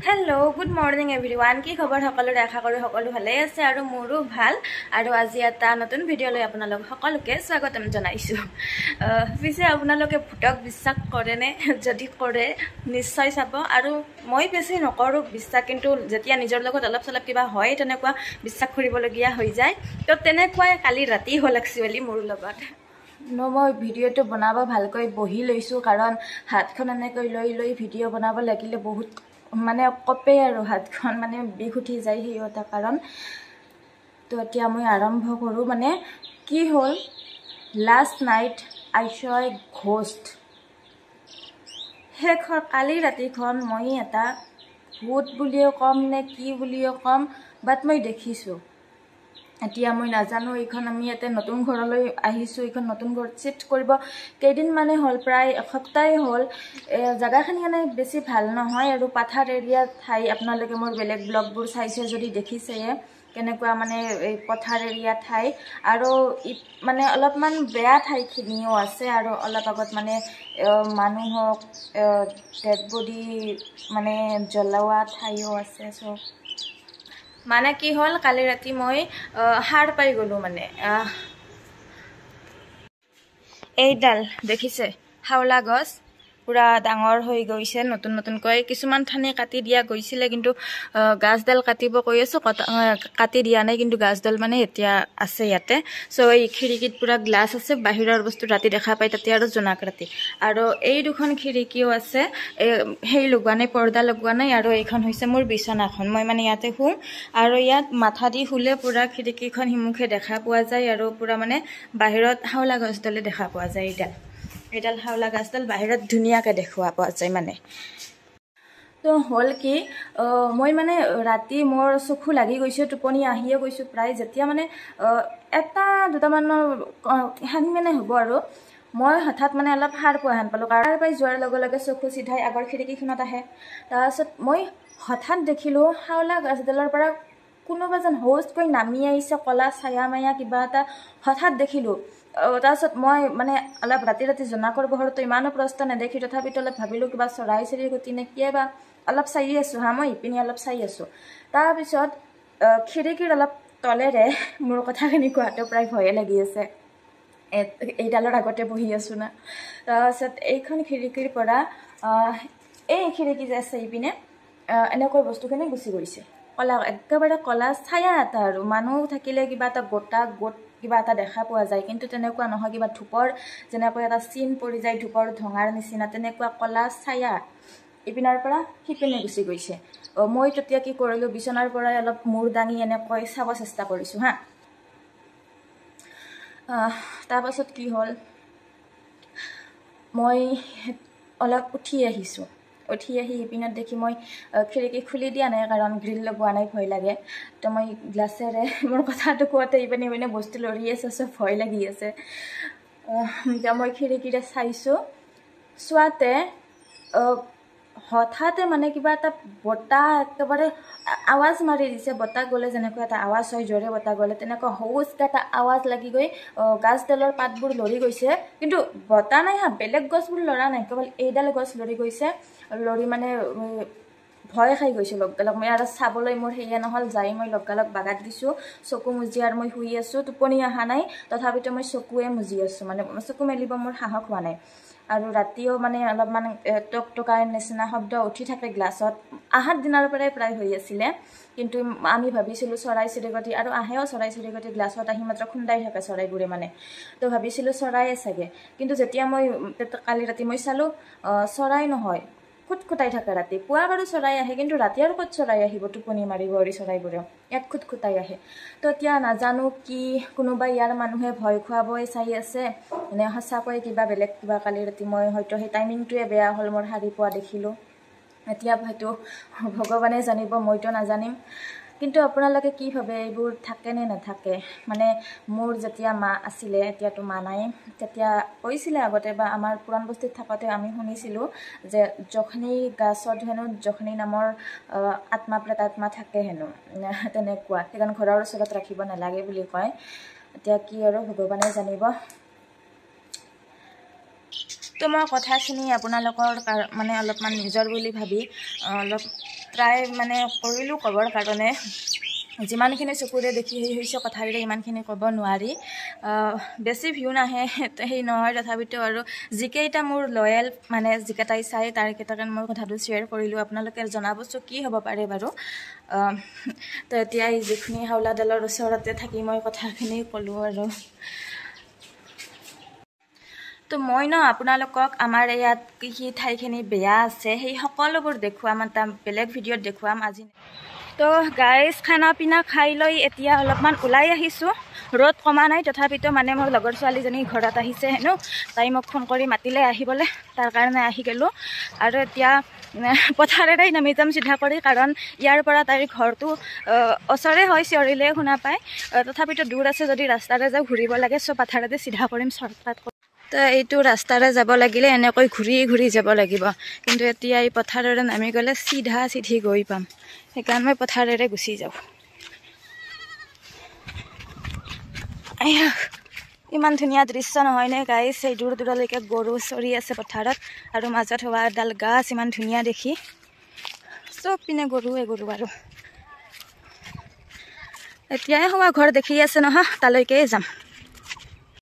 Hello good morning everyone की खबर सकलोरे आशा करूँ सकलो भाले आछे आरो मोरो भाल आरो আজি এটা নতুন ভিডিও লৈ আপোনালোক সকলোকে স্বাগতম জনাইছো পিছে আপোনালোকে ভূতক বিশ্বাস কৰে নে যদি কৰে নিশ্চয় চাব আৰু মই বেছি নকৰো বিশ্বাস কিন্তু যেতিয়া নিজৰ লগত অলপ চলপ কিবা হয় তেনেকুৱা বিশ্বাস কৰিবলগীয়া হৈ যায় তো তেনেকুৱাই কালি ৰাতি হল একচুয়ালি মোৰ লগত মই ভিডিওটো বনাব ভালকৈ বহি লৈছো কাৰণ হাতখন এনেকৈ লৈ লৈ ভিডিও বনাব লাগিলে বহুত মানে কপে আৰু হাতখন মানে বিষ উঠি যায় হেইটা কাৰণ তো এতিয়া মই আৰম্ভ কৰো মানে কি হল last night I saw A ghost হেখৰ কালি ৰাতিখন মই এটা ভূত বুলিও কম নে কি বুলিও কম বাট মই দেখিছো এতিয়া মই নাজানো এইখন আমি এতে নতুন ঘৰলৈ আহিছো এইখন নতুন ঘৰ শিফট কৰিব কেইদিন মানে হল প্ৰায় এসপ্তাহ হল জায়গাখানি মানে বেছি ভাল নহয় আৰু পাথাৰ এৰিয়া ঠাই আপোনালোকে মোৰ বেলেগ ব্লগবোৰ চাইছে যদি দেখিছে কেনেকুৱা মানে এই পথাৰ এৰিয়া ঠাই আৰু মানে অলপমান বেয়া ঠাইখিনিও আছে আৰু অলপ আগত মানে মানুহক ডেড বডি মানে জ্বলোৱা ঠাইও আছে সো মানে কি হল কালি ৰাতি মই হাড় পাই গলো মানে এইডাল দেখিছে হাওলা গছ পুৰা ডাঙৰ হৈ গৈছে নতুন নতুনকৈ কিছুমান ঠানে কাটি দিয়া গৈছিলে কিন্তু গাছডাল কাটিব কৈ আছো কাটি দিয়া নাই কিন্তু গাছডাল মানে এতিয়া আছে ইয়াতে সো এই খিৰিকিত পুৰা গ্লাছ আছে বাহিৰৰ বস্তু ৰাতি দেখা পাই তাতে আৰু জনাক ৰাতি আৰু এই দুখন খিৰিকিও আছে হেই লগোৱা নাই পৰ্দা লগোৱা নাই আৰু এইখন হৈছে মোৰ বিছনাখন মই মানে ইয়াতে শুম আৰু ইয়াত মাথা দি শুলে পুৰা খিৰিকিখন হিমুখে দেখা পোৱা যায় আৰু পুৰা মানে বাহিৰত হাওলা গছডালে দেখা পোৱা যায় এডাল হাওলা গাছডাল বাহিৰত ধুনিয়াকে দেখুৱা পোৱা যায় মানে তো হল কি মই মানে ৰাতি মোৰ চকু লাগি গৈছে টোপনি আহিয়ে গৈছো প্ৰায় যেতিয়া মানে এটা দুটামানৰ হানি মানে হ'ব আৰু মই হঠাৎ মানে অলপ হাড় পোৱাহান পালো কাৰণ পাই যোৱাৰ লগে লগে চকু চিধাই আগৰ খিৰিকিখনত আহে তাৰপিছত মই হঠাৎ দেখিলো হাওলা গাছডালৰ পৰা কোনোবা যেন হোষ্টকৈ নামি আহিছে কলা ছায়া মায়া কিবা এটা হঠাৎ দেখিলো তাৰপিছত মই মানে অলপ ৰাতি ৰাতি জনা কৰিব ঘৰতো ইমানো প্ৰশ্ন নেদেখি তথাপিতো অলপ ভাবিলো কিবা চৰাই চিৰিকটি নে কিবা অলপ চাই আছো হা মই ইপিনে অলপ চাই আছো তাৰপিছত খিৰিকিৰ অলপ তলেৰে মোৰ কথাখিনি কোৱাটো প্ৰায় ভয়ে লাগি আছে এইডালৰ আগতে বহি আছো না তাৰপিছত এইখন খিৰিকিৰ পৰা এই খিৰিকি যে আছে ইপিনে এনেকৈ বস্তুখিনি গুচি গৈছে কলা একেবাৰে কলা ছায়া এটা আৰু মানুহ থাকিলে কিবা এটা গোটা গোট কিবা এটা দেখা পোৱা যায় কিন্তু তেনেকুৱা নহয় কিবা ধূপৰ যেনেকৈ এটা চিন পৰি যায় ধূপৰ ধঙাৰ নিচিনা তেনেকুৱা কলা ছায়া ইপিনাৰ পৰা সিপিনে গুচি গৈছে মই তেতিয়া কি কৰিলো বিছনাৰ পৰা অলপ মূৰ দাঙি এনেকৈ চাব চেষ্টা কৰিছো হা তাৰপাছত কি হল মই অলপ উঠি আহিছো উঠি আহি ইপিনত দেখি মই খিৰিকি খুলি দিয়া নাই কাৰণ গ্ৰিল লগোৱা নাই ভয় লাগে তো মই গ্লাছেৰে মোৰ কথাটো কোৱাতে ইপিনে ইপিনে বস্তু লৰি আছে সব ভয় লাগি আছে মই খিৰিকিৰে চাইছো চোৱাতে হঠাতে মানে কিবা এটা বতাহ একেবাৰে আৱাজ মাৰি দিছে বতাহ গলে যেনেকৈ এটা আৱাজ হয় জোৰে বতাহ গলে তেনেকৈ হৌচকে এটা আৱাজ লাগি গৈ গাছডালৰ পাতবোৰ লৰি গৈছে কিন্তু বতাহ নাই হা বেলেগ গছবোৰ লৰা নাই কেৱল এইডাল গছ লৰি গৈছে লৰি মানে ভয় খাই গৈছে লগগালক মই আৰু চাবলৈ মোৰ হেয়া নহল যাই মই লগগালক বাগাত দিছো চকু মুজি আৰু মই শুই আছো টোপনি অহা নাই তথাপিতো মই চকুৱে মুজি আছো মানে চকু মেলিব মোৰ সাহস হোৱা নাই আৰু ৰাতিও মানে অলপমান টক টকাৰ নিচিনা শব্দ উঠি থাকে গ্লাছত আহাত দিনৰ পৰাই প্ৰায় হৈ আছিলে কিন্তু আমি ভাবিছিলো চৰাই চিৰিকটি আৰু আহেও চৰাই চিৰিকটি গ্লাছত আহি মাত্ৰ খুন্দাই থাকে চৰাইবোৰে মানে তো ভাবিছিলো চৰাইয়ে চাগে কিন্তু যেতিয়া মই কালি ৰাতি মই চালো চৰাই নহয় খুটখুটাই থাকে ৰাতি পুৱা বাৰু চৰাই আহে কিন্তু ৰাতি আৰু ক'ত চৰাই আহিব টোপনি মাৰিব আৰু চৰাইবোৰে এক খুটখুটাই আহে তো এতিয়া নাজানো কি কোনোবা ইয়াৰ মানুহে ভয় খুৱাবই চাই আছে মানে সঁচাকৈ কিবা বেলেগ কিবা কালি ৰাতি মই হয়তো সেই টাইমিংটোৱে বেয়া হ'ল মোৰ হাৰি পোৱা দেখিলো এতিয়া হয়তো ভগৱানে জানিব মইতো নাজানিম কিন্তু আপোনালোকে কি ভাবে এইবোৰ থাকে নে নাথাকে মানে মোৰ যেতিয়া মা আছিলে এতিয়াতো মা নাই তেতিয়া কৈছিলে আগতে বা আমাৰ পুৰাণ বস্তিত থাকতে আমি শুনিছিলো যে যখনি গাছত হেনো যখনি নামৰ আত্মা প্ৰেতাত্মা থাকে হেনো তেনেকুৱা সেইকাৰণ ঘৰৰ ওচৰত ৰাখিব নালাগে বুলি কয় এতিয়া কি আৰু ভগৱানে জানিব তো মই কথাখিনি আপোনালোকৰ মানে অলপমান নিজৰ বুলি ভাবি অলপ ট্ৰাই মানে কৰিলোঁ ক'বৰ কাৰণে। যিমানখিনি চকুৰে দেখি হৈছে কথাৰে ইমানখিনি ক'ব নোৱাৰি। বেছি ভিউ নাহে সেই নহয়, তথাপিতো আৰু যিকেইটা মোৰ লয়েল মানে যিকেইটাই চাই তাৰকেইটাকে মই কথাটো শ্বেয়াৰ কৰিলোঁ। আপোনালোকে জনাবচোন কি হ'ব পাৰে বাৰু। তো এতিয়া যিখিনি হাওলাডালৰ ওচৰতে থাকি মই কথাখিনি ক'লোঁ আৰু। তো মই আপোনালোকক আমাৰ ইয়াত কি কি ঠাইখিনি বেয়া আছে সেই সকলোবোৰ দেখুৱাম, বেলেগ ভিডিঅ'ত দেখুৱাম আজি। তো গাইজ খানা পিনা খাই লৈ এতিয়া অলপমান ওলাই আহিছোঁ। ৰ'দ কমা নাই, তথাপিতো মানে মোৰ লগৰ ছোৱালীজনী ঘৰত আহিছে হেনো, তাই মোক ফোন কৰি মাতিলে আহিবলৈ, তাৰ কাৰণে আহি গ'লোঁ। আৰু এতিয়া পথাৰেৰে নামি যাম চিধা কৰি, কাৰণ ইয়াৰ পৰা তাইৰ ঘৰটো ওচৰে হয়, চিঞৰিলে শুনা পায়। তথাপিতো দূৰ আছে, যদি ৰাস্তাৰে যাওঁ ঘূৰিব লাগে, চ' পথাৰতে চিধা কৰিম শ্বৰ্টকাট। তো এইটো ৰাস্তাৰে যাব লাগিলে এনেকৈ ঘূৰি ঘূৰি যাব লাগিব, কিন্তু এতিয়া এই পথাৰেৰে নামি গ'লে চিধা চিধি গৈ পাম। সেইকাৰণে মই পথাৰেৰে গুচি যাওঁ। ইমান ধুনীয়া দৃশ্য নহয়নে গাইজ? এই দূৰ দূৰলৈকে গৰু চৰি আছে পথাৰত, আৰু মাজত হোৱা এডাল গাছ ইমান ধুনীয়া দেখি। চব পিনে গৰুৱে গৰু। আৰু এতিয়াই হোৱা ঘৰ দেখি আছে নহয়, তালৈকে যাম।